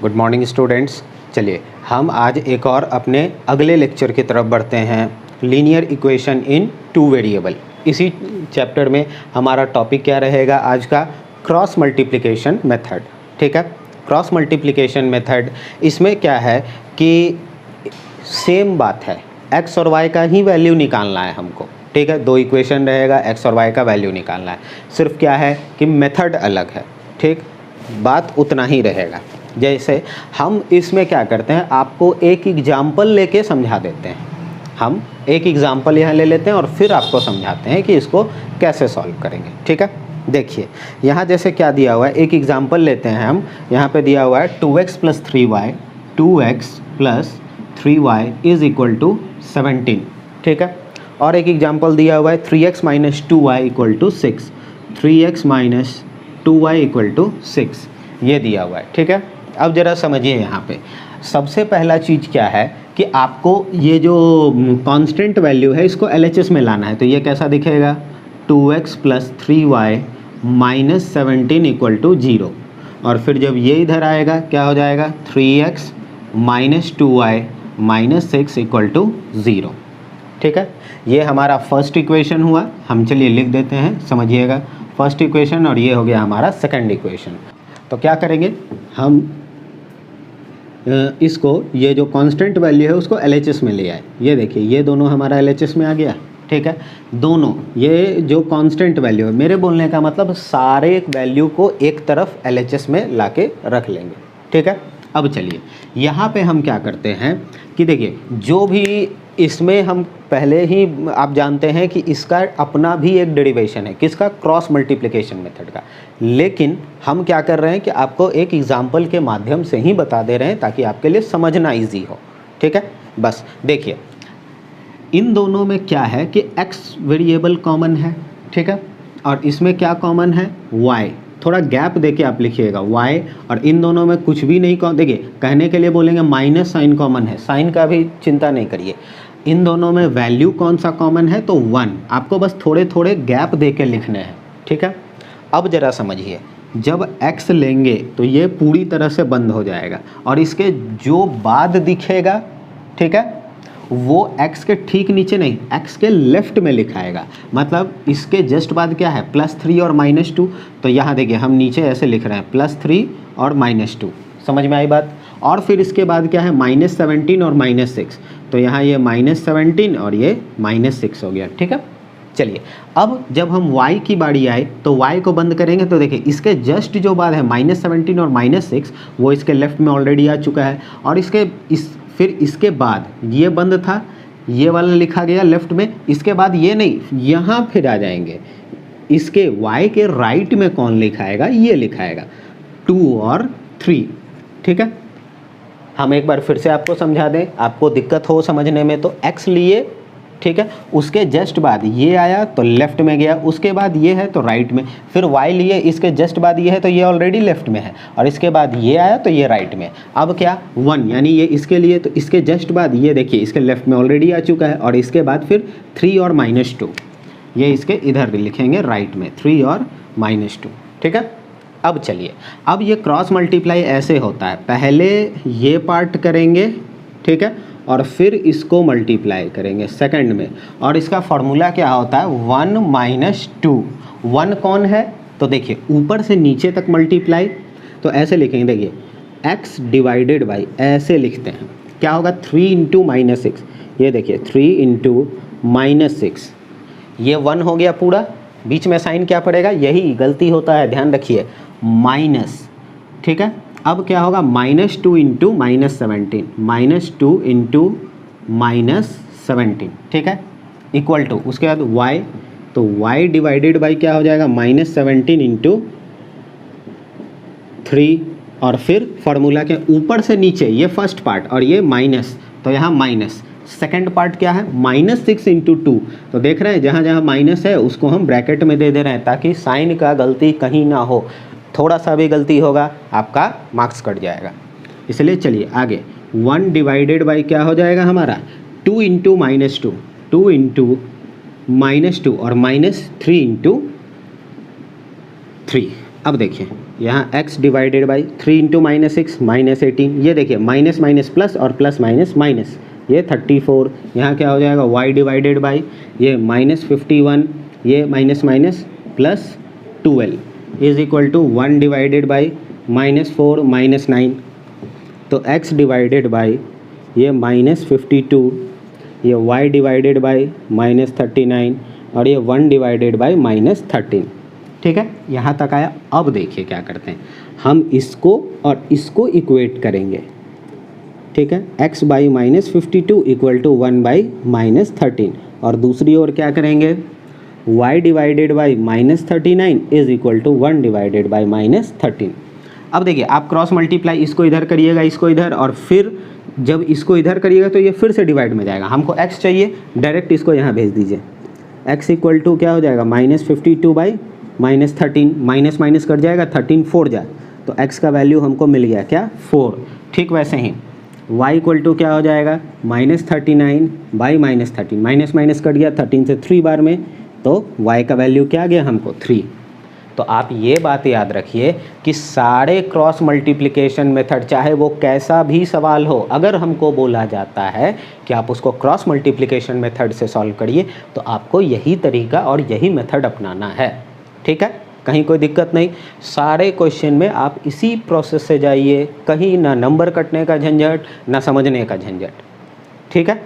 Good morning students. चलिए हम आज एक और अपने अगले लेक्चर की तरफ बढ़ते हैं, linear equation in two variable. इसी चैप्टर में हमारा टॉपिक क्या रहेगा आज का? Cross multiplication method. ठीक है, क्रॉस मल्टीप्लिकेशन मेथड, इसमें क्या है कि सेम बात है, एक्स और वाई का ही वैल्यू निकालना है हमको। ठीक है, दो इक्वेशन रहेगा, एक्स और वाई का वैल्यू निकालना है, सिर्फ क्या है कि मेथड अलग है। ठीक, बात उतना ही रहेगा। जैसे हम इसमें क्या करते हैं, आपको एक एग्जाम्पल लेके समझा देते हैं। हम एक एग्जाम्पल यहाँ ले लेते हैं और फिर आपको समझाते हैं कि इसको कैसे सॉल्व करेंगे। ठीक है, देखिए यहाँ जैसे क्या दिया हुआ है, एक एग्जाम्पल लेते हैं हम। यहाँ पे दिया हुआ है 2x + 3y, 2x + 3y is equal to 17। ठीक है, और एक एग्जाम्पल दिया हुआ है 3x - 2y = 6, 3x - 2y = 6, ये दिया हुआ है। ठीक है, अब ज़रा समझिए, यहाँ पे सबसे पहला चीज़ क्या है कि आपको ये जो कांस्टेंट वैल्यू है इसको LHS में लाना है। तो ये कैसा दिखेगा? 2x + 3y - 17 = 0। और फिर जब ये इधर आएगा क्या हो जाएगा? 3x - 2y - 6 = 0। ठीक है, ये हमारा फर्स्ट इक्वेशन हुआ। हम चलिए लिख देते हैं, समझिएगा, फर्स्ट इक्वेशन, और ये हो गया हमारा सेकंड इक्वेशन। तो क्या करेंगे हम, इसको ये जो कांस्टेंट वैल्यू है उसको LHS में ले आए। ये देखिए ये दोनों हमारा LHS में आ गया। ठीक है, दोनों ये जो कांस्टेंट वैल्यू है, मेरे बोलने का मतलब सारे वैल्यू को एक तरफ LHS में लाके रख लेंगे। ठीक है, अब चलिए यहाँ पे हम क्या करते हैं कि देखिए जो भी इसमें हम पहले ही आप जानते हैं कि इसका अपना भी एक डेरिवेशन है, किसका? क्रॉस मल्टीप्लिकेशन मेथड का। लेकिन हम क्या कर रहे हैं कि आपको एक एग्जाम्पल के माध्यम से ही बता दे रहे हैं ताकि आपके लिए समझना इजी हो। ठीक है, बस देखिए इन दोनों में क्या है कि x वेरिएबल कॉमन है। ठीक है, और इसमें क्या कॉमन है? y। थोड़ा गैप देके आप लिखिएगा y, और इन दोनों में कुछ भी नहीं देखिए कहने के लिए बोलेंगे माइनस साइन कॉमन है, साइन का भी चिंता नहीं करिए। इन दोनों में वैल्यू कौन सा कॉमन है? तो 1। आपको बस थोड़े थोड़े गैप दे के लिखने हैं। ठीक है, अब ज़रा समझिए, जब x लेंगे तो ये पूरी तरह से बंद हो जाएगा और इसके जो बाद दिखेगा, ठीक है, वो x के ठीक नीचे नहीं, x के लेफ्ट में लिखाएगा। मतलब इसके जस्ट बाद क्या है? +3 और -2। तो यहाँ देखिए हम नीचे ऐसे लिख रहे हैं +3 और -2। समझ में आई बात? और फिर इसके बाद क्या है? -17 और -6। तो यहाँ ये -17 और ये -6 हो गया। ठीक है, चलिए अब जब हम y की बारी आए तो y को बंद करेंगे। तो देखिए इसके जस्ट जो बाद है -17 और -6, वो इसके लेफ्ट में ऑलरेडी आ चुका है। और फिर इसके बाद ये बंद था, ये वाला लिखा गया लेफ्ट में। इसके बाद ये नहीं, यहाँ फिर आ जाएंगे, इसके y के राइट में कौन लिखाएगा? ये लिखाएगा 2 और 3। ठीक है, हम एक बार फिर से आपको समझा दें, आपको दिक्कत हो समझने में। तो x लिए, ठीक है, उसके जस्ट बाद ये आया तो लेफ्ट में गया, उसके बाद ये है तो राइट में। फिर y लिए, इसके जस्ट बाद ये है तो ये ऑलरेडी लेफ्ट में है, और इसके बाद ये आया तो ये राइट में। अब क्या? 1, यानी ये इसके लिए, तो इसके जस्ट बाद ये देखिए इसके लेफ्ट में ऑलरेडी आ चुका है। और इसके बाद फिर 3 और -2, ये इसके इधर भी लिखेंगे राइट में, 3 और -2। ठीक है, अब चलिए, अब ये क्रॉस मल्टीप्लाई ऐसे होता है, पहले ये पार्ट करेंगे, ठीक है, और फिर इसको मल्टीप्लाई करेंगे सेकंड में। और इसका फॉर्मूला क्या होता है? 1 - 2। 1 कौन है? तो देखिए ऊपर से नीचे तक मल्टीप्लाई, तो ऐसे लिखेंगे, देखिए x / ऐसे लिखते हैं, क्या होगा? 3 × -6। ये देखिए 3 × -6, ये 1 हो गया पूरा। बीच में साइन क्या पड़ेगा? यही गलती होता है, ध्यान रखिए, माइनस। ठीक है, अब क्या होगा? -2 × -17, -2 × -17। ठीक है, इक्वल टू उसके बाद y, तो y / क्या हो जाएगा? -17 × 3। और फिर फार्मूला के ऊपर से नीचे ये फर्स्ट पार्ट और ये माइनस, तो यहाँ माइनस। सेकेंड पार्ट क्या है? -6 × 2। तो देख रहे हैं जहाँ जहाँ माइनस है उसको हम ब्रैकेट में दे रहे हैं ताकि साइन का गलती कहीं ना हो। थोड़ा सा भी गलती होगा आपका मार्क्स कट जाएगा। इसलिए चलिए आगे, 1 / क्या हो जाएगा हमारा? 2 × -2, 2 × -2 और -3 × 3। अब देखिए यहाँ x डिवाइडेड बाई 3 इंटू -6 -18, ये देखिए माइनस माइनस प्लस और प्लस माइनस माइनस, ये 34, यहाँ क्या हो जाएगा y डिवाइडेड बाई ये -51, ये minus minus plus 12 is equal to 1 divided by -4 -9, तो x डिवाइडेड बाई ये -52, ये y डिवाइडेड बाई -39 और ये 1 डिवाइडेड बाई -13। ठीक है, यहाँ तक आया। अब देखिए क्या करते हैं, हम इसको और इसको इक्वेट करेंगे। ठीक है, x by -52 equal to 1 by -13, और दूसरी ओर क्या करेंगे, y divided by -39 is equal to 1 divided by -13। अब देखिए आप क्रॉस मल्टीप्लाई इसको इधर करिएगा, इसको इधर, और फिर जब इसको इधर करिएगा तो ये फिर से डिवाइड में जाएगा। हमको x चाहिए, डायरेक्ट इसको यहाँ भेज दीजिए। x इक्वल टू क्या हो जाएगा, -52 बाई -13, माइनस माइनस कट जाएगा, 13 4 जाए, तो x का वैल्यू हमको मिल गया क्या, 4। ठीक वैसे ही y इक्वल टू क्या हो जाएगा, -39 बाई -13, माइनस माइनस कट गया 13 से 3 बार में, तो y का वैल्यू क्या आ गया हमको 3। तो आप ये बात याद रखिए कि सारे क्रॉस मल्टीप्लिकेशन मेथड, चाहे वो कैसा भी सवाल हो, अगर हमको बोला जाता है कि आप उसको क्रॉस मल्टीप्लिकेशन मेथड से सॉल्व करिए, तो आपको यही तरीका और यही मेथड अपनाना है। ठीक है, कहीं कोई दिक्कत नहीं, सारे क्वेश्चन में आप इसी प्रोसेस से जाइए, कहीं ना नंबर कटने का झंझट ना समझने का झंझट। ठीक है,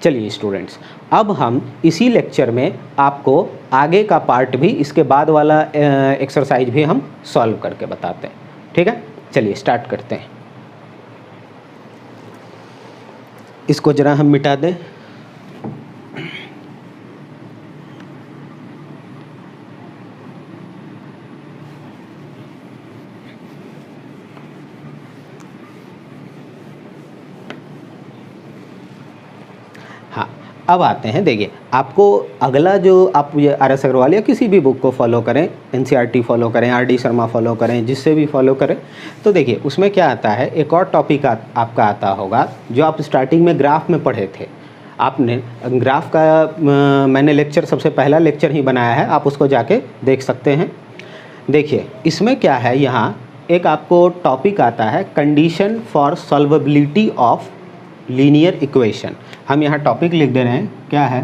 चलिए स्टूडेंट्स, अब हम इसी लेक्चर में आपको आगे का पार्ट भी, इसके बाद वाला एक्सरसाइज भी हम सॉल्व करके बताते हैं। ठीक है, चलिए स्टार्ट करते हैं। इसको जरा हम मिटा दें। हाँ, अब आते हैं, देखिए आपको अगला जो आप ये RS अग्रवाल या किसी भी बुक को फॉलो करें, NCERT फॉलो करें, RD शर्मा फॉलो करें, जिससे भी फॉलो करें, तो देखिए उसमें क्या आता है, एक और टॉपिक आपका आता होगा जो आप स्टार्टिंग में ग्राफ में पढ़े थे। आपने ग्राफ का मैंने लेक्चर, सबसे पहला लेक्चर ही बनाया है, आप उसको जाके देख सकते हैं। देखिए इसमें क्या है, यहाँ एक आपको टॉपिक आता है, condition for solvability of linear equation. हम यहाँ टॉपिक लिख दे रहे हैं, क्या है,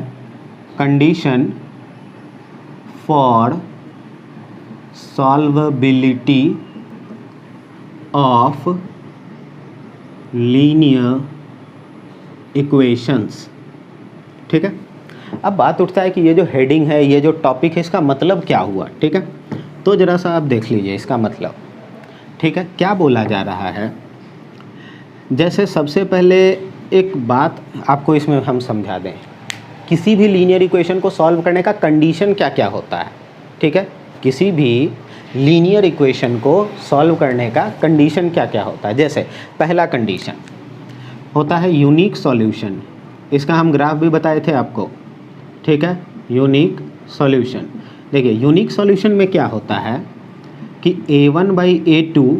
condition for solvability of linear equations. ठीक है, अब बात उठता है कि ये जो हेडिंग है, ये जो टॉपिक है, इसका मतलब क्या हुआ। ठीक है, तो ज़रा सा आप देख लीजिए इसका मतलब। ठीक है, क्या बोला जा रहा है, जैसे सबसे पहले एक बात आपको इसमें हम समझा दें, किसी भी लीनियर इक्वेशन को सॉल्व करने का कंडीशन क्या क्या होता है। ठीक है, किसी भी लीनियर इक्वेशन को सॉल्व करने का कंडीशन क्या क्या होता है। जैसे पहला कंडीशन होता है यूनिक सॉल्यूशन, इसका हम ग्राफ भी बताए थे आपको। ठीक है, यूनिक सॉल्यूशन। देखिए यूनिक सॉल्यूशन में क्या होता है कि a1 by a2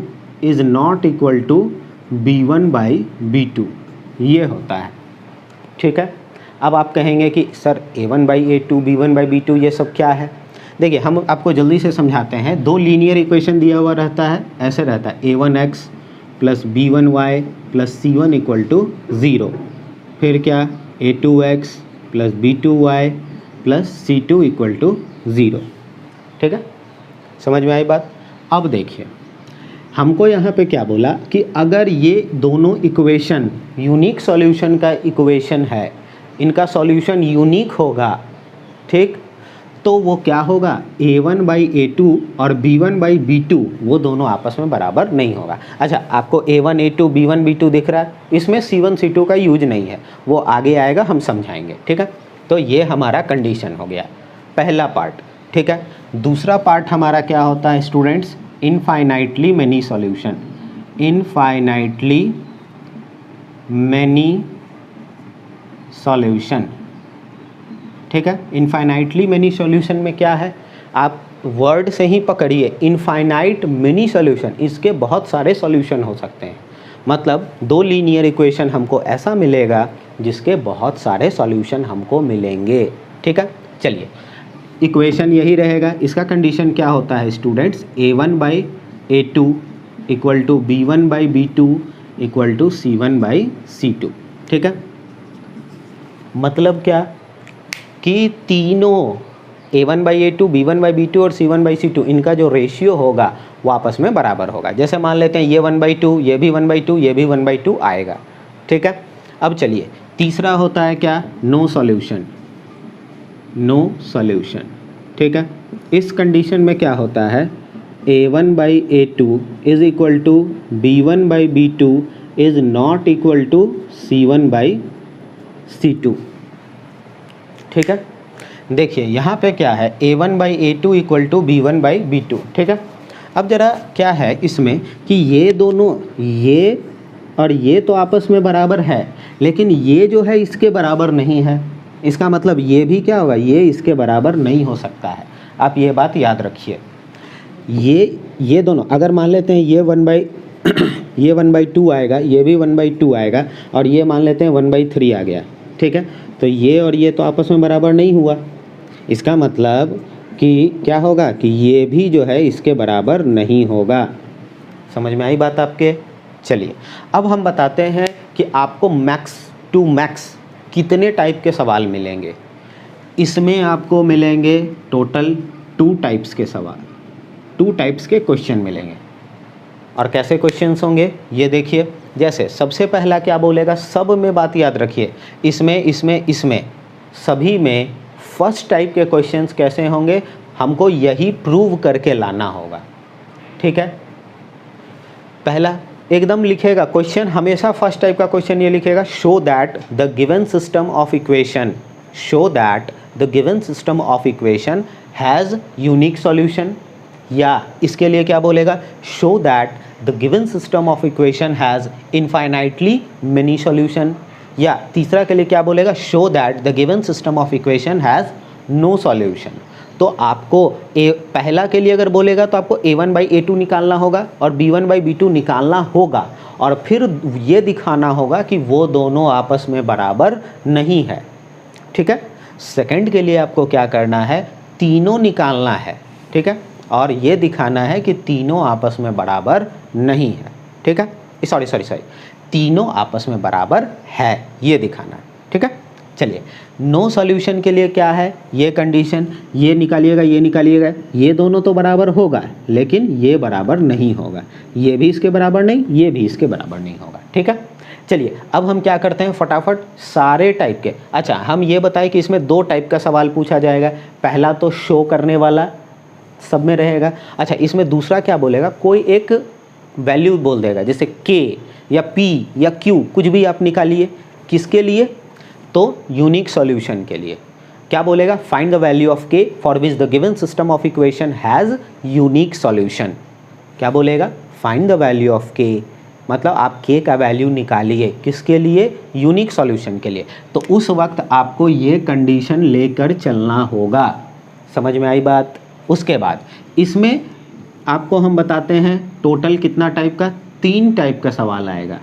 is not equal to b1 by b2, ये होता है। ठीक है, अब आप कहेंगे कि sir a1 by a2 b1 by b2 ये सब क्या है। देखिए हम आपको जल्दी से समझाते हैं। दो लीनियर इक्वेशन दिया हुआ रहता है, ऐसे रहता है a1x plus b1y plus c1 equal to 0, फिर क्या a2x plus b2y plus c2 equal to 0। ठीक है, समझ में आई बात। अब देखिए हमको यहाँ पे क्या बोला कि अगर ये दोनों इक्वेशन यूनिक सॉल्यूशन का इक्वेशन है, इनका सॉल्यूशन यूनिक होगा, ठीक, तो वो क्या होगा, a1 बाई a2 और b1 बाई b2 वो दोनों आपस में बराबर नहीं होगा। अच्छा, आपको a1 a2 b1 b2 दिख रहा है, इसमें c1 c2 का यूज नहीं है, वो आगे आएगा, हम समझाएंगे। ठीक है, तो ये हमारा कंडीशन हो गया, पहला पार्ट। ठीक है, दूसरा पार्ट हमारा क्या होता है students, infinitely many solution. Infinitely many solution. ठीक है, इनफाइनाइटली मैनी सॉल्यूशन में क्या है, आप वर्ड से ही पकड़िए, इनफाइनाइट मैनी सॉल्यूशन, इसके बहुत सारे सॉल्यूशन हो सकते हैं। मतलब दो लीनियर इक्वेशन हमको ऐसा मिलेगा जिसके बहुत सारे सॉल्यूशन हमको मिलेंगे। ठीक है, चलिए इक्वेशन यही रहेगा। इसका कंडीशन क्या होता है students, a1 by A2 equal to B1/B2 equal to C1/C2। ठीक है, मतलब क्या कि तीनों A1/A2, B1/B2 और C1/C2 इनका जो रेशियो होगा वो आपस में बराबर होगा। जैसे मान लेते हैं ये 1/2, ये भी 1/2, ये भी 1/2 आएगा। ठीक है, अब चलिए तीसरा होता है क्या, नो सॉल्यूशन। नो सॉल्यूशन, ठीक है, इस कंडीशन में क्या होता है, A1/A2 is equal to B1/B2 is not equal to C1/C2। ठीक है, देखिए यहाँ पे क्या है, A1/A2 इक्वल टू B1/B2। ठीक है, अब जरा क्या है इसमें कि ये दोनों, ये और ये तो आपस में बराबर है, लेकिन ये जो है इसके बराबर नहीं है। इसका मतलब ये भी क्या होगा, ये इसके बराबर नहीं हो सकता है। आप ये बात याद रखिए। ये दोनों अगर मान लेते हैं ये 1/2 आएगा, ये भी 1/2 आएगा, और ये मान लेते हैं 1/3 आ गया। ठीक है, तो ये और ये तो आपस में बराबर नहीं हुआ। इसका मतलब कि क्या होगा कि ये भी जो है इसके बराबर नहीं होगा। समझ में आई बात आपके? चलिए अब हम बताते हैं कि आपको मैक्स टू मैक्स कितने टाइप के सवाल मिलेंगे। इसमें आपको मिलेंगे टोटल 2 टाइप्स के सवाल, 2 टाइप्स के क्वेश्चन मिलेंगे। और कैसे क्वेश्चंस होंगे ये देखिए। जैसे सबसे पहला क्या बोलेगा, सब में बात याद रखिए, इसमें सभी में फर्स्ट टाइप के क्वेश्चंस कैसे होंगे, हमको यही प्रूव करके लाना होगा। ठीक है, पहला एकदम लिखेगा क्वेश्चन, हमेशा फर्स्ट टाइप का क्वेश्चन ये लिखेगा, show that the given system of equation, show that the given system of equation has unique solution. या इसके लिए क्या बोलेगा, show that the given system of equation has infinitely many solution. या तीसरा के लिए क्या बोलेगा, show that the given system of equation has no solution. तो आपको पहला के लिए अगर बोलेगा तो आपको A1/A2 निकालना होगा और B1/B2 निकालना होगा, और फिर ये दिखाना होगा कि वो दोनों आपस में बराबर नहीं है। ठीक है, सेकंड के लिए आपको क्या करना है, तीनों निकालना है। ठीक है, और ये दिखाना है कि तीनों आपस में बराबर नहीं है। ठीक है, सॉरी तीनों आपस में बराबर है, ये दिखाना है। ठीक है, चलिए नो सॉल्यूशन के लिए क्या है, ये कंडीशन, ये निकालिएगा, ये निकालिएगा, ये दोनों तो बराबर होगा लेकिन ये बराबर नहीं होगा, ये भी इसके बराबर नहीं, ये भी इसके बराबर नहीं होगा। ठीक है, चलिए अब हम क्या करते हैं, फटाफट सारे टाइप के। अच्छा, हम ये बताएं कि इसमें 2 टाइप का सवाल पूछा जाएगा। पहला तो शो करने वाला सब में रहेगा। अच्छा, इसमें दूसरा क्या बोलेगा, कोई एक वैल्यू बोल देगा, जैसे K या P या Q, कुछ भी आप निकालिए। किसके लिए, तो यूनिक सॉल्यूशन के लिए। क्या बोलेगा, find the value of K for which the given system of equation has unique solution. क्या बोलेगा, find the value of K, मतलब आप K का वैल्यू निकालिए, किसके लिए, यूनिक सॉल्यूशन के लिए। तो उस वक्त आपको ये कंडीशन लेकर चलना होगा। समझ में आई बात? उसके बाद इसमें आपको हम बताते हैं टोटल कितना टाइप का, 3 टाइप का सवाल आएगा।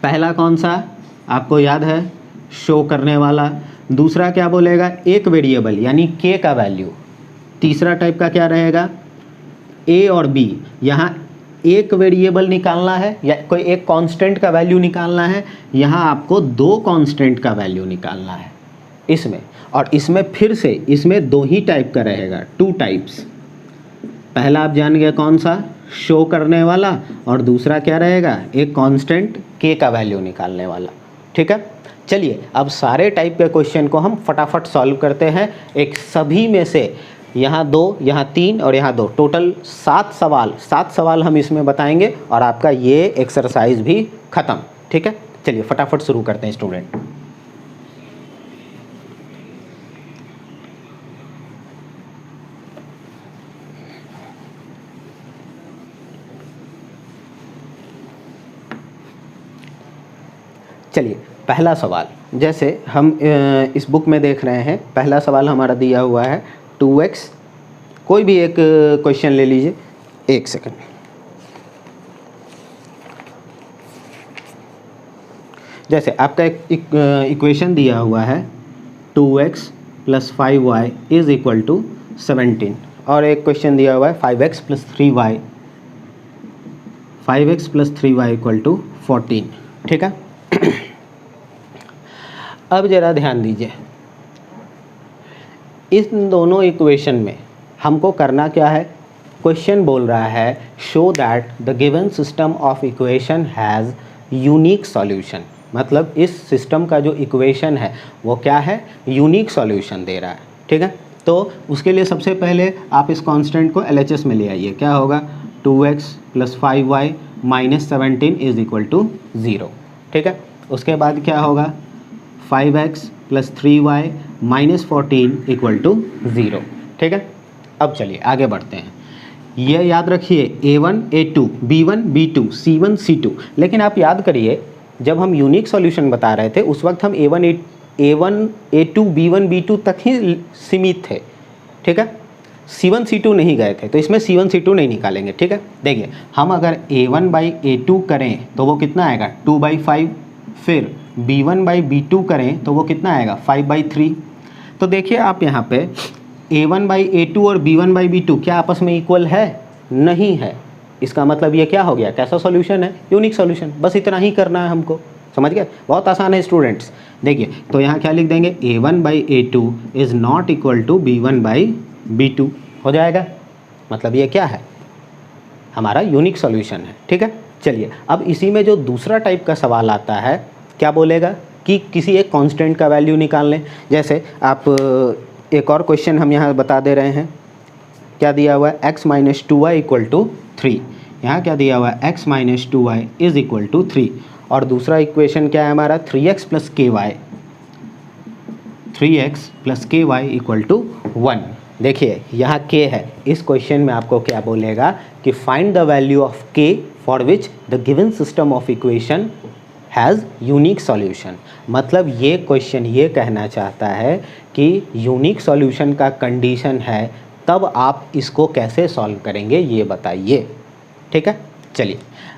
पहला कौन सा आपको याद है, शो करने वाला। दूसरा क्या बोलेगा, एक वेरिएबल यानी K का वैल्यू। तीसरा टाइप का क्या रहेगा, A और B, यहाँ एक वेरिएबल निकालना है या कोई एक कांस्टेंट का वैल्यू निकालना है, यहाँ आपको 2 कांस्टेंट का वैल्यू निकालना है इसमें। और इसमें फिर से इसमें 2 ही टाइप का रहेगा, 2 टाइप्स। पहला आप जान गए कौन सा, शो करने वाला, और दूसरा क्या रहेगा, एक कांस्टेंट K का वैल्यू निकालने वाला। ठीक है, चलिए अब सारे टाइप के क्वेश्चन को हम फटाफट सॉल्व करते हैं। एक सभी में से यहाँ 2, यहाँ 3 और यहाँ 2, टोटल 7 सवाल हम इसमें बताएंगे और आपका ये एक्सरसाइज भी ख़त्म। ठीक है, चलिए फटाफट शुरू करते हैं स्टूडेंट। चलिए पहला सवाल, जैसे हम इस बुक में देख रहे हैं, पहला सवाल हमारा दिया हुआ है 2x, कोई भी एक क्वेश्चन ले लीजिए। एक सेकंड, जैसे आपका एक इक्वेशन दिया हुआ है 2x + 5y = 17, और एक क्वेश्चन दिया हुआ है 5x plus 3y, 5x plus 3y equal to 14, ठीक है। अब ज़रा ध्यान दीजिए, इन दोनों इक्वेशन में हमको करना क्या है। क्वेश्चन बोल रहा है show that the given system of equation has unique solution, मतलब इस सिस्टम का जो इक्वेशन है वो क्या है, यूनिक सॉल्यूशन दे रहा है, ठीक है। तो उसके लिए सबसे पहले आप इस कांस्टेंट को LHS में ले आइए। क्या होगा, 2x plus 5y minus 17 is equal to 0, ठीक है। उसके बाद क्या होगा, 5x plus 3y minus 14 equal to 0, ठीक है। अब चलिए आगे बढ़ते हैं। ये याद रखिए A1 A2 B1 B2 C1 C2, लेकिन आप याद करिए जब हम यूनिक सॉल्यूशन बता रहे थे उस वक्त हम A1 A2 B1 B2 तक ही सीमित थे, ठीक है। C1 C2 नहीं गए थे, तो इसमें C1 C2 नहीं निकालेंगे, ठीक है। देखिए हम अगर A1 बाई A2 करें तो वो कितना आएगा, 2/5, फिर B1 बाई B2 करें तो वो कितना आएगा, 5/3। तो देखिए आप यहाँ पे A1 बाई A2 और B1 बाई B2 क्या आपस में इक्वल है, नहीं है। इसका मतलब ये क्या हो गया, कैसा सॉल्यूशन है, यूनिक सॉल्यूशन। बस इतना ही करना है हमको, समझ गए, बहुत आसान है स्टूडेंट्स। देखिए तो यहाँ क्या लिख देंगे, A1 by A2 is not equal to B1 by B2 हो जाएगा। मतलब ये क्या है, हमारा यूनिक सॉल्यूशन है, ठीक है। चलिए अब इसी में जो दूसरा टाइप का सवाल आता है, क्या बोलेगा कि किसी एक कांस्टेंट का वैल्यू निकाल लें। जैसे आप एक और क्वेश्चन हम यहाँ बता दे रहे हैं, क्या दिया हुआ है, x minus 2y equal to 3। यहाँ क्या दिया हुआ है, x minus 2y is equal to 3। और दूसरा इक्वेशन क्या है हमारा, 3x प्लस के वाई इक्वल टू 1। देखिए यहाँ k है, इस क्वेश्चन में आपको क्या बोलेगा कि find the value of k for which the given system of equation has unique solution. मतलब ये क्वेश्चन ये कहना चाहता है कि यूनिक सॉल्यूशन का कंडीशन है, तब आप इसको कैसे सॉल्व करेंगे ये बताइए, ठीक है। चलिए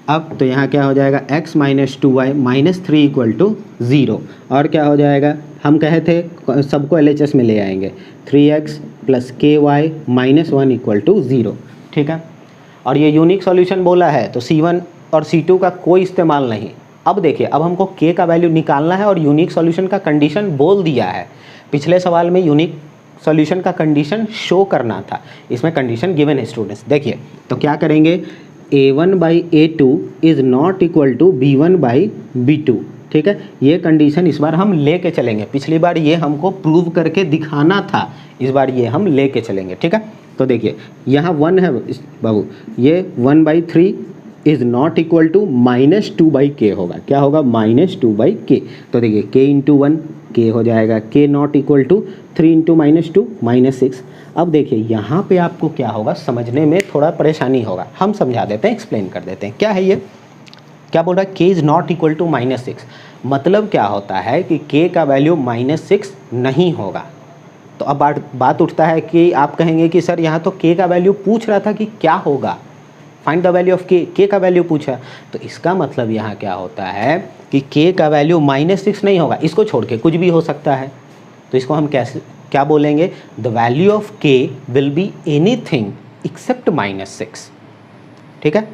अब तो यहाँ क्या हो जाएगा, x minus 2y minus 3 equal to 0। और क्या हो जाएगा, हम कहे थे सबको LHS में ले आएंगे, 3x plus KY minus 1 equal to 0, ठीक है। और ये यूनिक सॉल्यूशन बोला है तो C1 और C2 का कोई इस्तेमाल नहीं। अब देखिए, अब हमको k का वैल्यू निकालना है और यूनिक सॉल्यूशन का कंडीशन बोल दिया है। पिछले सवाल में यूनिक सॉल्यूशन का कंडीशन शो करना था, इसमें कंडीशन गिवन है स्टूडेंट्स। देखिए तो क्या करेंगे, A1 by A2 is not equal to B1 by B2, ठीक है। ये कंडीशन इस बार हम लेके चलेंगे, पिछली बार ये हमको प्रूव करके दिखाना था, इस बार ये हम लेके चलेंगे, ठीक है। तो देखिए यहाँ 1 है बाबू, ये 1/3 is not equal to -2/k होगा। क्या होगा, -2/k। तो देखिए k इंटू 1 k हो जाएगा, k not equal to 3 into -2 -6। अब देखिए यहाँ पे आपको क्या होगा, समझने में थोड़ा परेशानी होगा, हम समझा देते हैं, एक्सप्लेन कर देते हैं। क्या है ये, क्या बोल रहा है, k is not equal to -6। मतलब क्या होता है कि k का वैल्यू -6 नहीं होगा। तो अब बात उठता है कि आप कहेंगे कि सर यहाँ तो k का वैल्यू पूछ रहा था कि क्या होगा, find the value of k का वैल्यू पूछा। तो इसका मतलब यहाँ क्या होता है कि k का वैल्यू -6 नहीं होगा, इसको छोड़ के कुछ भी हो सकता है। तो इसको हम कैसे क्या बोलेंगे, the value of k will be anything accept -6, ठीक है।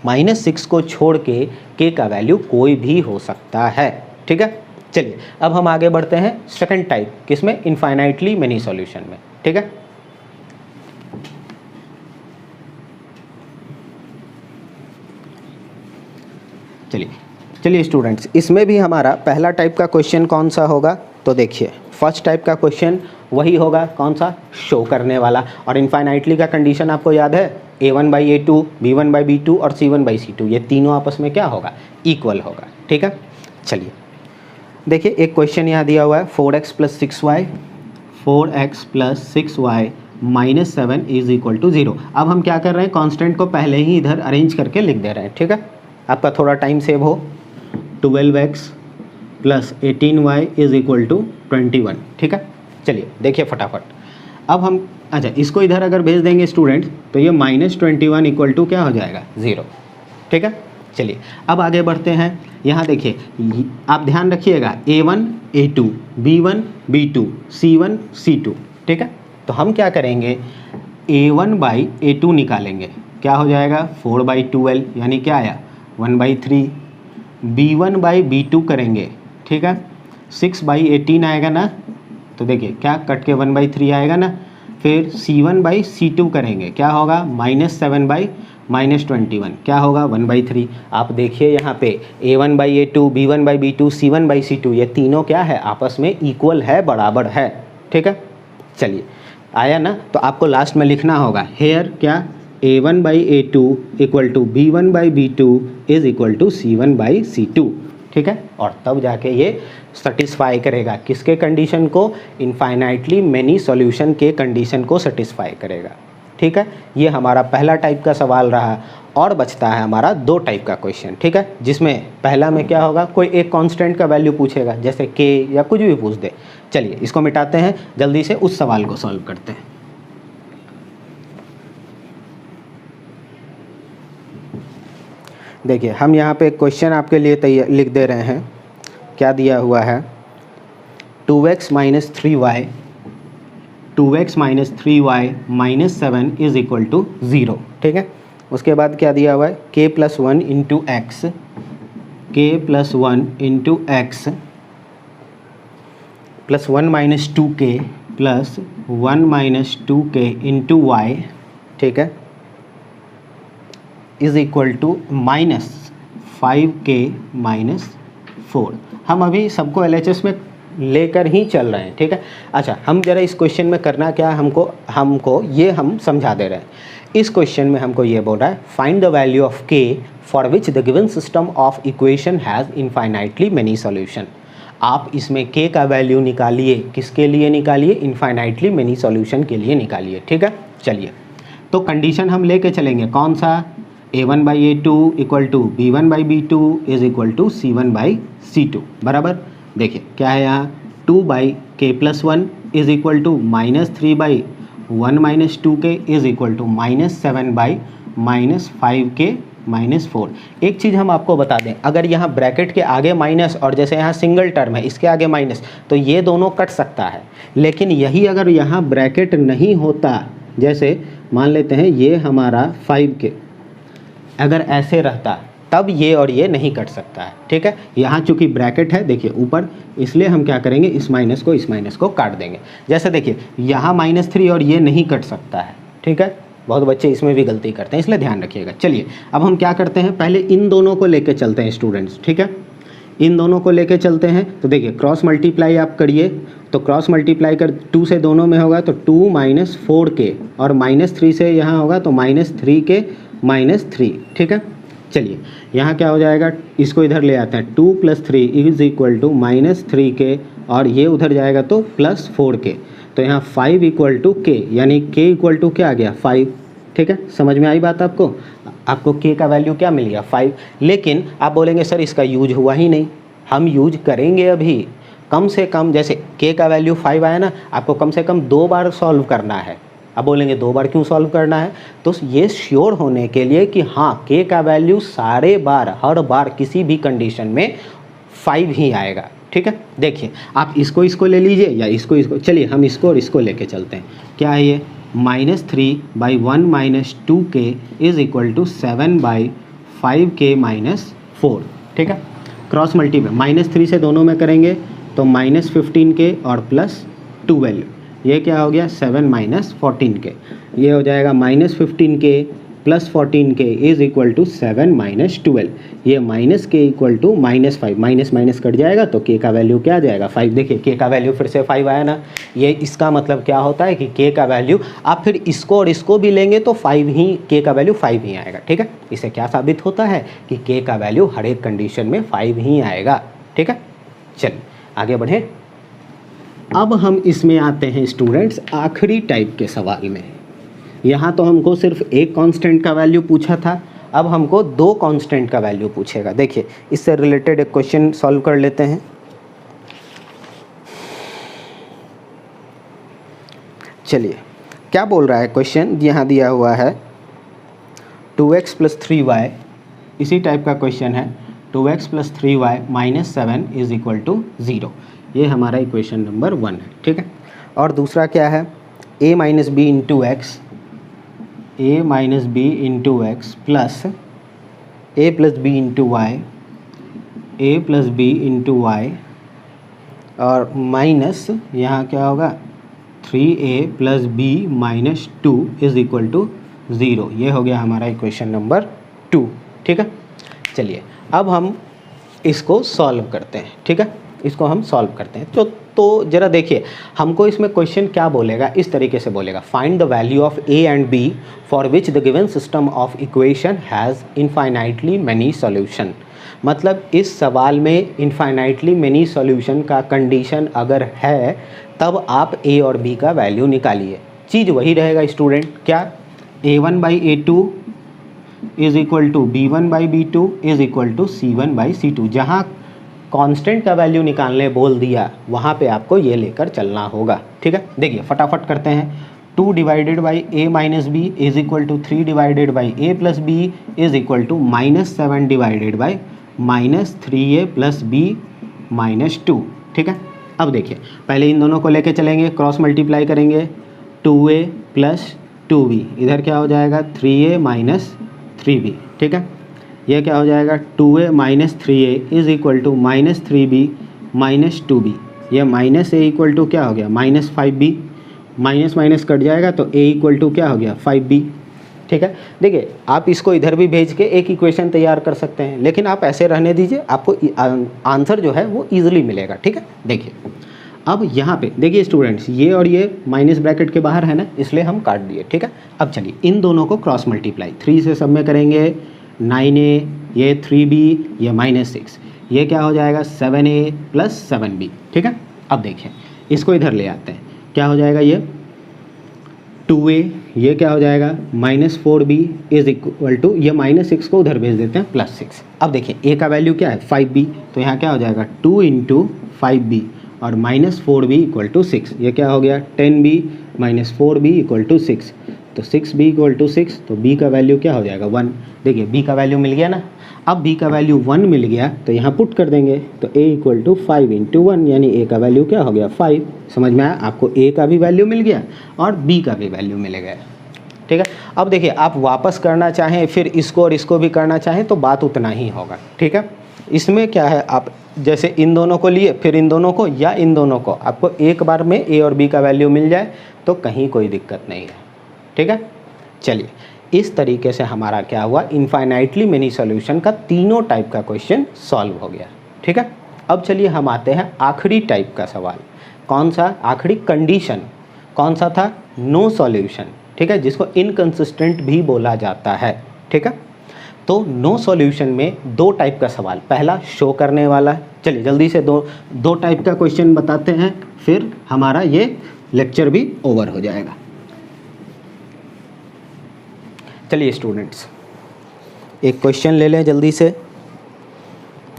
-6 को छोड़ के k का वैल्यू कोई भी हो सकता है, ठीक है। चलिए अब हम आगे बढ़ते हैं सेकंड टाइप, किसमें, इनफाइनाइटली मेनी सॉल्यूशन में, ठीक है। चलिए स्टूडेंट्स, इसमें भी हमारा पहला टाइप का क्वेश्चन कौन सा होगा, तो देखिए फर्स्ट टाइप का क्वेश्चन वही होगा, कौन सा, शो करने वाला। और इनफाइनाइटली का कंडीशन आपको याद है, A1/A2 B1/B2 और C1/C2, ये तीनों आपस में क्या होगा, इक्वल होगा, ठीक है। चलिए देखिए एक क्वेश्चन यहाँ दिया हुआ है, 4x plus 6y minus 7 is equal to 0। अब हम क्या कर रहे हैं, कांस्टेंट को पहले ही इधर अरेंज करके लिख दे रहे हैं, ठीक है, आपका थोड़ा टाइम सेव हो। 12x plus 18y is equal to 21, ठीक है। चलिए देखिए फटाफट, अब हम अच्छा इसको इधर अगर भेज देंगे स्टूडेंट तो ये -21 इक्वल टू क्या हो जाएगा, 0, ठीक है। चलिए अब आगे बढ़ते हैं, यहाँ देखिए आप ध्यान रखिएगा, A1 A2 B1 B2 C1 C2, ठीक है। तो हम क्या करेंगे, A1/A2 निकालेंगे, क्या हो जाएगा 4/12, यानी क्या आया 1/3। B1/B2 करेंगे, ठीक है, 6/18 आएगा ना, तो देखिए क्या कट के 1/3 आएगा ना। फिर C1/C2 करेंगे, क्या होगा -7/-21, क्या होगा 1/3। आप देखिए यहाँ पे A1/A2, B1/B2, C1/C2 ये तीनों क्या है आपस में इक्वल है, बराबर है, ठीक है। चलिए आया ना, तो आपको लास्ट में लिखना होगा हेयर क्या A1/A2 equal to B1/B2 is equal to C1/C2, ठीक है। और तब जाके ये सेटिस्फाई करेगा किसके कंडीशन को, इनफाइनाइटली मैनी सॉल्यूशन के कंडीशन को सेटिस्फाई करेगा, ठीक है। ये हमारा पहला टाइप का सवाल रहा, और बचता है हमारा 2 टाइप का क्वेश्चन, ठीक है, जिसमें पहला में क्या होगा, कोई एक कांस्टेंट का वैल्यू पूछेगा जैसे k या कुछ भी पूछ दे। चलिए इसको मिटाते हैं, जल्दी से उस सवाल को सॉल्व करते हैं। देखिए हम यहाँ पे क्वेश्चन आपके लिए तैयार लिख दे रहे हैं, क्या दिया हुआ है 2x - 3y 7 is equal to 0, ठीक है। उसके बाद क्या दिया हुआ है k+1 into x plus 1 - 2k plus 1 - 2k into y, ठीक है, इज इक्वल टू -5k - 4। हम अभी सबको LHS में लेकर ही चल रहे हैं, ठीक है। अच्छा हम जरा इस क्वेश्चन में करना क्या है, हमको ये हम समझा दे रहे हैं। इस क्वेश्चन में हमको ये बोल रहा है find the value of k for which the given system of equation has infinitely many solution. आप इसमें k का वैल्यू निकालिए, किसके लिए निकालिए, इनफाइनाइटली मेनी सॉल्यूशन के लिए निकालिए, ठीक है। चलिए तो कंडीशन हम लेके चलेंगे, कौन सा, A1/A2 equal to B1/B2 is equal to C1/C2, बराबर। देखिए क्या है यहाँ 2/k+1 is equal to -3/1 - 2k is equal to -7/-5k - 4। एक चीज़ हम आपको बता दें, अगर यहाँ ब्रैकेट के आगे माइनस और जैसे यहाँ सिंगल टर्म है इसके आगे माइनस, तो ये दोनों कट सकता है। लेकिन यही अगर यहाँ ब्रैकेट नहीं होता, जैसे मान लेते हैं ये हमारा 5k, अगर ऐसे रहता तब ये और ये नहीं कट सकता है, ठीक है। यहाँ चूंकि ब्रैकेट है देखिए ऊपर, इसलिए हम क्या करेंगे इस माइनस को काट देंगे। जैसे देखिए यहाँ -3 और ये नहीं कट सकता है, ठीक है। बहुत बच्चे इसमें भी गलती करते हैं, इसलिए ध्यान रखिएगा। चलिए अब हम क्या करते हैं, पहले इन दोनों को लेके चलते हैं स्टूडेंट्स, ठीक है। इन दोनों को लेके चलते हैं, तो देखिए क्रॉस मल्टीप्लाई आप करिए, तो क्रॉस मल्टीप्लाई कर 2 से दोनों में होगा तो 2 - 4k, और -3 से यहाँ होगा तो -3k - 3, ठीक है। चलिए यहाँ क्या हो जाएगा, इसको इधर ले आते हैं, 2 + 3 इज इक्वल टू -3k, और ये उधर जाएगा तो +4k, तो यहाँ 5 इक्वल टू k, यानी k इक्वल टू क्या आ गया 5, ठीक है। समझ में आई बात आपको k का वैल्यू क्या मिल गया 5। लेकिन आप बोलेंगे सर इसका यूज हुआ ही नहीं, हम यूज करेंगे अभी। कम से कम जैसे k का वैल्यू 5 आया ना, आपको कम से कम 2 बार सॉल्व करना है। अब बोलेंगे 2 बार क्यों सॉल्व करना है, तो ये श्योर होने के लिए कि हाँ k का वैल्यू सारे बार, हर बार किसी भी कंडीशन में 5 ही आएगा, ठीक है। देखिए आप इसको ले लीजिए या इसको, चलिए हम इसको और इसको लेके चलते हैं। क्या है ये -3/1 - 2k is equal to 7/5k - 4, ठीक है। क्रॉस मल्टीप्लाई -3 से दोनों में करेंगे तो -15k और +12, ये क्या हो गया 7 - 14k, ये हो जाएगा -15k + 14k is equal to 7 - 12, ये -k इक्वल टू -5, माइनस कट जाएगा तो k का वैल्यू क्या आ जाएगा 5। देखिए k का वैल्यू फिर से 5 आया ना, ये इसका मतलब क्या होता है कि k का वैल्यू, आप फिर इसको और इसको भी लेंगे तो 5 ही, k का वैल्यू 5 ही आएगा, ठीक है। इससे क्या साबित होता है कि k का वैल्यू हर एक कंडीशन में 5 ही आएगा, ठीक है। चलिए आगे बढ़ें। अब हम इसमें आते हैं स्टूडेंट्स आखिरी टाइप के सवाल में। यहाँ तो हमको सिर्फ एक कांस्टेंट का वैल्यू पूछा था, अब हमको 2 कांस्टेंट का वैल्यू पूछेगा। देखिए इससे रिलेटेड एक क्वेश्चन सॉल्व कर लेते हैं। चलिए क्या बोल रहा है क्वेश्चन, यहाँ दिया हुआ है 2x + 3y, इसी टाइप का क्वेश्चन है 2x + 3y - 7 is equal to 0। ये हमारा इक्वेशन नंबर 1 है, ठीक है। और दूसरा क्या है a - b × x a minus b into x plus a plus b into y, a plus b into y और माइनस यहाँ क्या होगा 3a plus b minus 2 is equal to 0। ये हो गया हमारा इक्वेशन नंबर 2। ठीक है, चलिए अब हम इसको सॉल्व करते हैं। ठीक है, इसको हम सॉल्व करते हैं। तो ज़रा देखिए हमको इसमें क्वेश्चन क्या बोलेगा, इस तरीके से बोलेगा find the value of a and b for which the given system of equation has infinitely many solution. मतलब इस सवाल में इनफाइनाइटली मैनी सॉल्यूशन का कंडीशन अगर है तब आप a और b का वैल्यू निकालिए। चीज़ वही रहेगा स्टूडेंट, क्या a1/a2 is equal to b1/b2 is equal to c1/c2। जहाँ कांस्टेंट का वैल्यू निकालने बोल दिया वहाँ पे आपको ये लेकर चलना होगा। ठीक है, देखिए फटाफट करते हैं। 2 divided by a minus b is equal to 3 divided by a plus b is equal to -7 divided by -3a plus b -2। ठीक है, अब देखिए पहले इन दोनों को लेके चलेंगे, क्रॉस मल्टीप्लाई करेंगे 2a प्लस 2b, इधर क्या हो जाएगा 3a माइनस 3b। ठीक है, यह क्या हो जाएगा 2a minus 3a is equal to -3b minus 2b। यह माइनस a इक्वल टू क्या हो गया -5b, माइनस माइनस कट जाएगा तो a इक्वल टू क्या हो गया 5b। ठीक है, देखिए आप इसको इधर भी भेज के एक इक्वेशन तैयार कर सकते हैं, लेकिन आप ऐसे रहने दीजिए, आपको आंसर जो है वो ईजिली मिलेगा। ठीक है, देखिए अब यहाँ पे देखिए स्टूडेंट्स, ये और ये माइनस ब्रैकेट के बाहर है ना, इसलिए हम काट दिए। ठीक है, अब चलिए इन दोनों को क्रॉस मल्टीप्लाई 3 से सब में करेंगे 9a, ये 3b, ये -6, ये क्या हो जाएगा 7a प्लस 7b। ठीक है, अब देखिए इसको इधर ले आते हैं, क्या हो जाएगा ये 2a, ये क्या हो जाएगा -4b इज़ इक्वल टू, ये -6 को उधर भेज देते हैं +6। अब देखिए a का वैल्यू क्या है 5b, तो यहाँ क्या हो जाएगा 2 इंटू 5b और -4b इक्वल टू 6। ये क्या हो गया 10b minus 4b equal to 6, तो 6b इक्वल टू 6, तो b का वैल्यू क्या हो जाएगा 1। देखिए b का वैल्यू मिल गया ना, अब b का वैल्यू 1 मिल गया तो यहाँ पुट कर देंगे, तो a इक्वल टू 5 इंटू 1, यानी a का वैल्यू क्या हो गया 5। समझ में आया, आपको a का भी वैल्यू मिल गया और b का भी वैल्यू मिल गया। ठीक है, अब देखिए आप वापस करना चाहें फिर इसको और इसको भी करना चाहें तो बात उतना ही होगा। ठीक है, इसमें क्या है, आप जैसे इन दोनों को लिए फिर इन दोनों को या इन दोनों को, आपको एक बार में a और b का वैल्यू मिल जाए तो कहीं कोई दिक्कत नहीं है। ठीक है, चलिए इस तरीके से हमारा क्या हुआ, इनफाइनाइटली मेनी सॉल्यूशन का तीनों टाइप का क्वेश्चन सॉल्व हो गया। ठीक है, अब चलिए हम आते हैं आखिरी टाइप का सवाल। कौन सा आखिरी कंडीशन, कौन सा था, नो सॉल्यूशन। ठीक है, जिसको इनकंसिस्टेंट भी बोला जाता है। ठीक है, तो नो सॉल्यूशन में दो टाइप का सवाल, पहला शो करने वाला। चलिए जल्दी से दो टाइप का क्वेश्चन बताते हैं, फिर हमारा ये लेक्चर भी ओवर हो जाएगा। चलिए स्टूडेंट्स एक क्वेश्चन ले लें जल्दी से।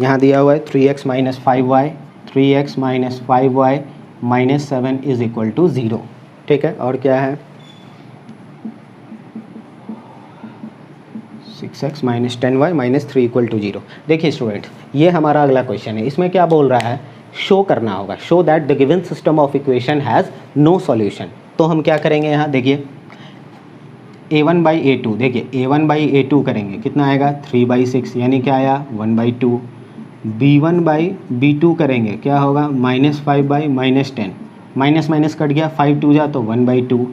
यहाँ दिया हुआ है 3x minus 5y, 3x minus 5y minus 7 is equal to 0। ठीक है, और क्या है 6x minus 10y minus 3 equal to 0। देखिए स्टूडेंट, ये हमारा अगला क्वेश्चन है। इसमें क्या बोल रहा है, शो करना होगा, show that the given system of equation has no solution. तो हम क्या करेंगे, यहाँ देखिए a1/a2, देखिए a1/a2 करेंगे, कितना आएगा 3/6, यानी क्या आया 1/2। b1/b2 करेंगे, क्या होगा -5/-10, माइनस माइनस कट गया, 5 2 जा तो 1/2।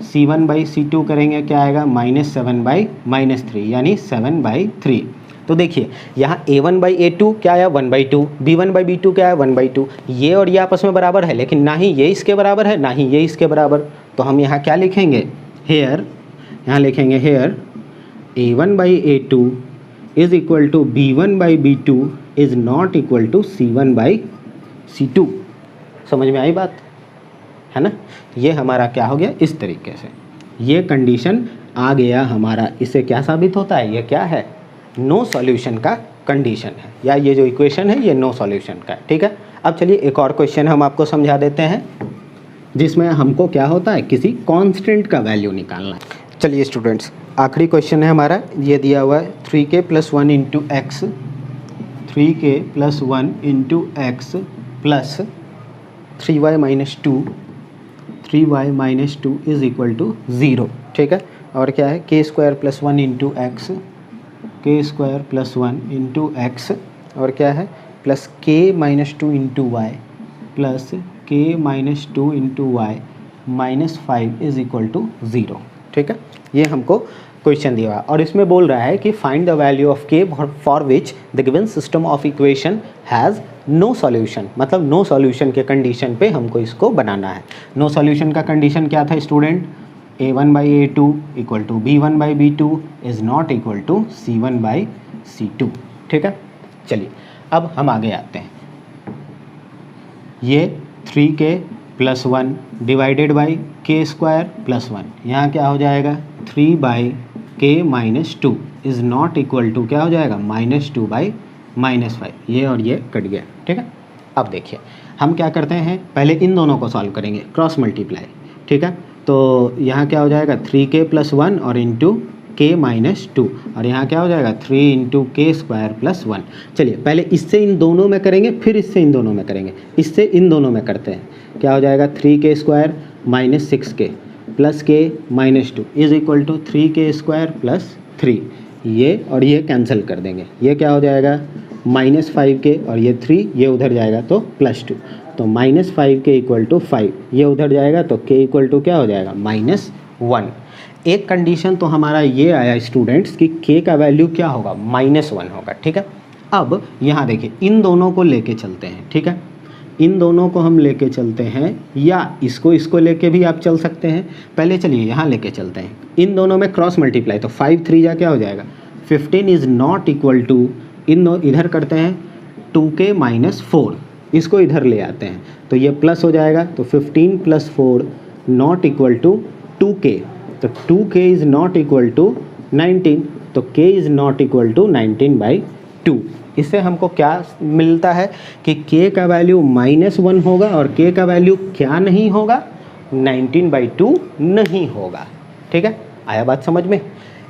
c1/c2 करेंगे, क्या आएगा -7/-3, यानी 7/3। तो देखिए यहाँ a1/a2 क्या आया 1/2, b1/b2 क्या है 1/2। ये और ये आपस में बराबर है, लेकिन ना ही ये इसके बराबर है ना ही ये इसके बराबर। तो हम यहाँ क्या लिखेंगे, हेयर, यहाँ लिखेंगे here a1/a2 is equal to b1/b2 is not equal to c1/c2। समझ में आई बात है ना। ये हमारा क्या हो गया, इस तरीके से ये कंडीशन आ गया हमारा। इससे क्या साबित होता है, ये क्या है, नो सॉल्यूशन का कंडीशन है, या ये जो इक्वेशन है ये नो सॉल्यूशन का है। ठीक है, अब चलिए एक और क्वेश्चन हम आपको समझा देते हैं, जिसमें हमको क्या होता है, किसी कांस्टेंट का वैल्यू निकालना है। चलिए स्टूडेंट्स आखिरी क्वेश्चन है हमारा, ये दिया हुआ है 3k + 1 into x, 3k + 1 into x plus 3y - 2 is equal to 0। ठीक है, और क्या है k square plus 1 into x, k square plus 1 into x, और क्या है plus k minus 2 into y, plus k minus 2 into y minus 5 is equal to 0। ठीक है, ये हमको क्वेश्चन दिया और इसमें बोल रहा है कि find the value of k for which the given system of equation has no solution, मतलब नो सॉल्यूशन के कंडीशन पे हमको इसको बनाना है। नो सॉल्यूशन का कंडीशन क्या था student, a1/a2 equal to b1/b2 is not equal to c1/c2। ठीक है, चलिए अब हम आगे आते हैं। ये 3k plus 1 divided by k square plus 1, यहाँ क्या हो जाएगा 3/k minus 2 is not equal to क्या हो जाएगा -2/-5, ये और ये कट गया। ठीक है, अब देखिए हम क्या करते हैं, पहले इन दोनों को सॉल्व करेंगे, क्रॉस मल्टीप्लाई। ठीक है, तो यहाँ क्या हो जाएगा 3k प्लस 1 और इंटू k माइनस 2, और यहाँ क्या हो जाएगा 3 इंटू के स्क्वायर प्लस 1। चलिए पहले इससे इन दोनों में करेंगे, फिर इससे इन दोनों में करेंगे। इससे इन दोनों में करते हैं, क्या हो जाएगा 3k square minus 6k plus k minus 2 is equal to 3k square plus 3, ये और ये कैंसिल कर देंगे, ये क्या हो जाएगा -5k और ये 3 ये उधर जाएगा तो प्लस 2, तो -5k इक्वल टू 5, ये उधर जाएगा तो k इक्वल टू क्या हो जाएगा -1। एक कंडीशन तो हमारा ये आया स्टूडेंट्स कि k का वैल्यू क्या होगा -1 होगा। ठीक है, अब यहाँ देखिए इन दोनों को लेके चलते हैं। ठीक है, इन दोनों को हम लेके चलते हैं, या इसको लेके भी आप चल सकते हैं। पहले चलिए यहाँ लेके चलते हैं, इन दोनों में क्रॉस मल्टीप्लाई, तो 5 3 जा क्या हो जाएगा 15 इज़ नॉट इक्वल टू, इधर करते हैं 2k माइनस 4, इसको इधर ले आते हैं तो ये प्लस हो जाएगा, तो 15 plus 4 not equal to 2k, तो 2k is not equal to 19, तो k is not equal to 19/2। इससे हमको क्या मिलता है कि k का वैल्यू -1 होगा और k का वैल्यू क्या नहीं होगा 19/2 नहीं होगा। ठीक है, आया बात समझ में,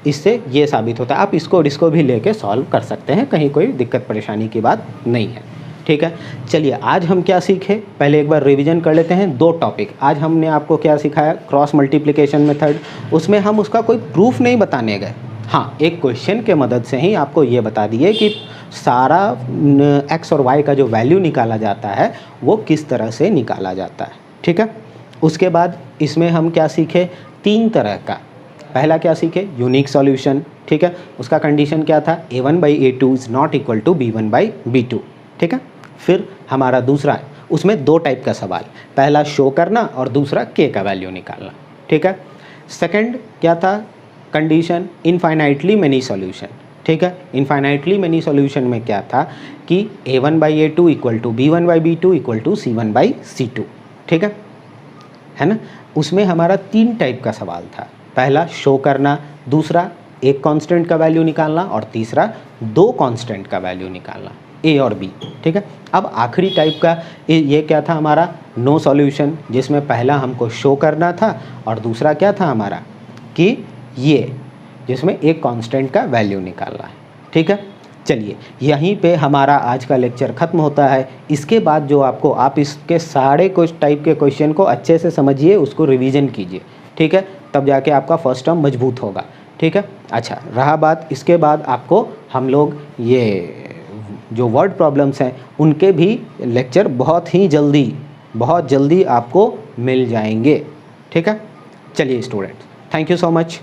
इससे ये साबित होता है। आप इसको और इसको भी लेके सॉल्व कर सकते हैं, कहीं कोई दिक्कत परेशानी की बात नहीं है। ठीक है, चलिए आज हम क्या सीखे, पहले एक बार रिवीजन कर लेते हैं। 2 टॉपिक आज हमने आपको क्या सिखाया, क्रॉस मल्टीप्लिकेशन मेथड, उसमें हम उसका कोई प्रूफ नहीं बताने गए, हाँ एक क्वेश्चन के मदद से ही आपको ये बता दिए कि सारा x और y का जो वैल्यू निकाला जाता है वो किस तरह से निकाला जाता है। ठीक है, उसके बाद इसमें हम क्या सीखे, 3 तरह का, पहला क्या सीखे यूनिक सॉल्यूशन। ठीक है, उसका कंडीशन क्या था a1/a2 is not equal to b1/b2। ठीक है, फिर हमारा दूसरा है उसमें 2 टाइप का सवाल, पहला शो करना और दूसरा k का वैल्यू निकालना। ठीक है, सेकंड क्या था कंडीशन इनफाइनाइटली मैनी सॉल्यूशन। ठीक है, इनफाइनाइटली मैनी सॉल्यूशन में क्या था कि a1/a2 equal to b1/b2 equal to c1/c2। ठीक है ना, उसमें हमारा 3 टाइप का सवाल था, पहला शो करना, दूसरा एक कांस्टेंट का वैल्यू निकालना और तीसरा 2 कांस्टेंट का वैल्यू निकालना, a और b। ठीक है, अब आखिरी टाइप का ये क्या था हमारा नो सॉल्यूशन, जिसमें पहला हमको शो करना था और दूसरा क्या था हमारा कि ये जिसमें एक कांस्टेंट का वैल्यू निकालना है। ठीक है, चलिए यहीं पे हमारा आज का लेक्चर ख़त्म होता है। इसके बाद जो आप इसके सारे कुछ टाइप के क्वेश्चन को अच्छे से समझिए, उसको रिवीजन कीजिए। ठीक है, तब जाके आपका फर्स्ट टर्म मजबूत होगा। ठीक है, अच्छा रहा बात, इसके बाद आपको हम लोग ये जो वर्ड प्रॉब्लम्स हैं उनके भी लेक्चर बहुत जल्दी आपको मिल जाएंगे। ठीक है, चलिए students, thank you so much.